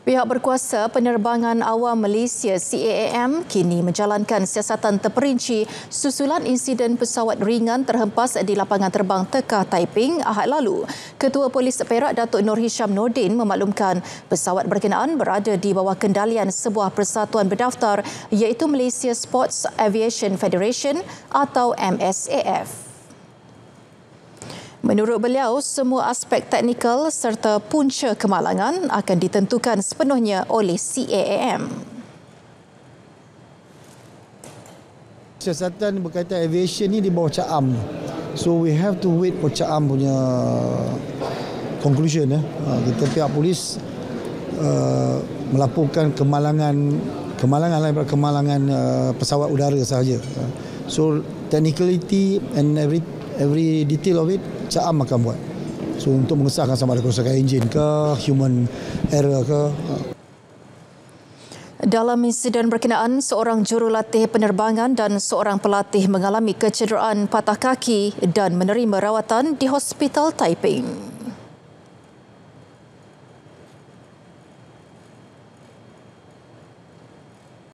Pihak berkuasa penerbangan awam Malaysia Caam kini menjalankan siasatan terperinci susulan insiden pesawat ringan terhempas di lapangan terbang Teka Taiping Ahad lalu. Ketua Polis Perak Datuk Nur Hisham Nordin memaklumkan pesawat berkenaan berada di bawah kendalian sebuah persatuan berdaftar iaitu Malaysia Sports Aviation Federation atau MSAF. Menurut beliau, semua aspek teknikal serta punca Kemalangan akan ditentukan sepenuhnya oleh Caam. Siasatan berkaitan aviation ni di bawah Caam. So we have to wait for Caam punya conclusion. Kita pihak polis melaporkan kemalangan pesawat udara sahaja. So technicality and every detail of it Caam akan buat. So untuk mengesahkan sama ada kerosakan enjin ke, human error ke. Dalam insiden berkenaan, seorang jurulatih penerbangan dan seorang pelatih mengalami kecederaan patah kaki dan menerima rawatan di Hospital Taiping.